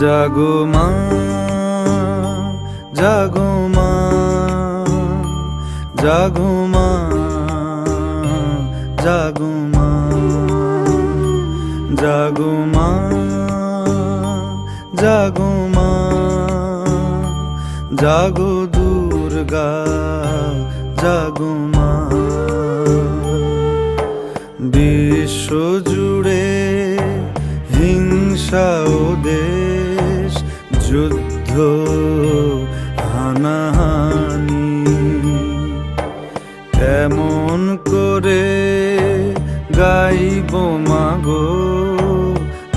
জাগো মা, জাগো মা, জাগো মা, জাগো মা, জাগো মা, জাগো মা, জাগো দুর্গা, জাগো মা। বিশ্ব জুড়ে হিংসা ও দেশ, যুদ্ধ হানাহানি, কেমন করে গাইব মাগো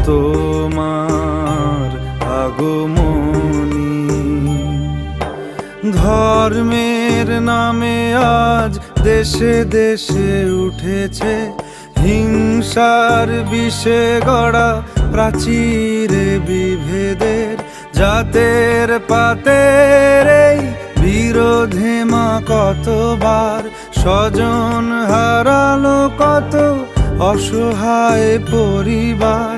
তোমার আগমনী। ধর্মের নামে আজ দেশে দেশে উঠেছে হিংসার বিষে গড়া প্রাচীরে বিভেদের, জাতের পাতের এই বিরোধে মা কতবার স্বজন হারালো কত অসহায় পরিবার।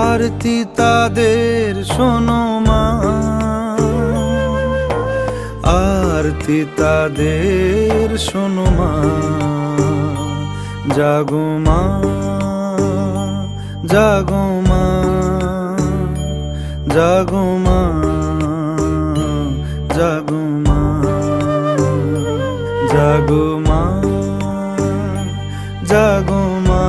আরতি তাদের শোনো মা, আরতি তাদের শোনো মা। জাগো মা, জাগো মা, জাগো মা, জাগো মা, জাগো মা, জাগো মা,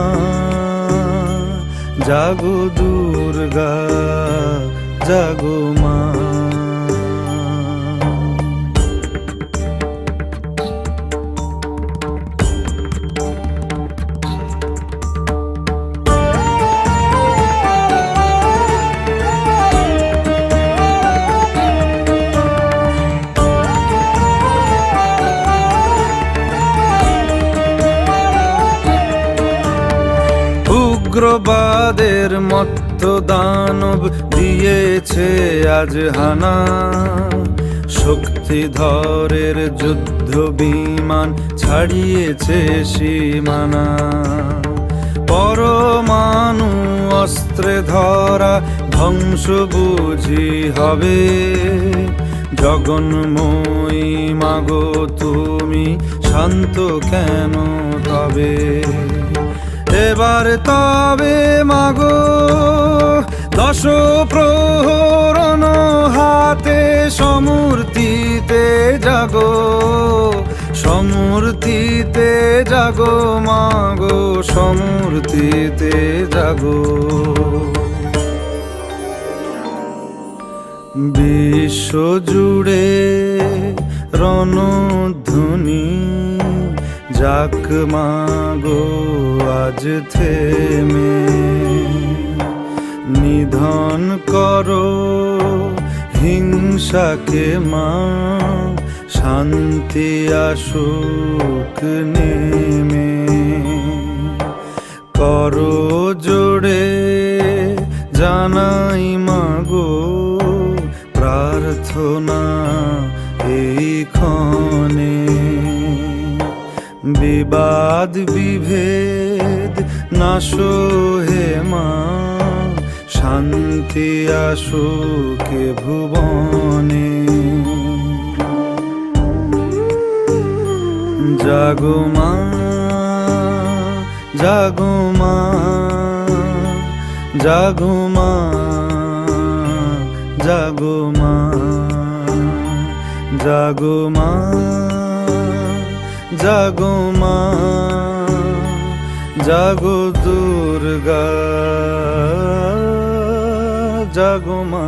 জাগো দুর্গা, জাগো মা। উগ্রবাদের মত্ত দানব দিয়েছে আজ হানা, শক্তিধরের যুদ্ধ বিমান ছাড়িয়েছে সীমানা। পরমাণু অস্ত্রে ধরা ধ্বংস বুঝি হবে, জগন্ময়ী মাগো তুমি শান্ত কেন তবে। এবার তবে মাগো দশ প্রহরণ হাতে সমূর্তিতে জাগো, সমূর্তিতে জাগো মাগো, সমূর্তিতে জাগো। বিশ্ব জুড়ে রণধ্বনি যাক মাগো আজ থেমে, নিধন করো হিংসাকে মা, শান্তি আসুক নেমে। করো জোড়ে জানাই মাগো প্রার্থনা এই ক্ষণে। বিবাদ বিভেদ নাশো হে মা, শান্তি আসুক ভুবনে। জাগো মা, জাগো মা, জাগো মা, জাগো মা, জাগো মা, জাগো মা, জাগো দুর্গা, জাগো মা।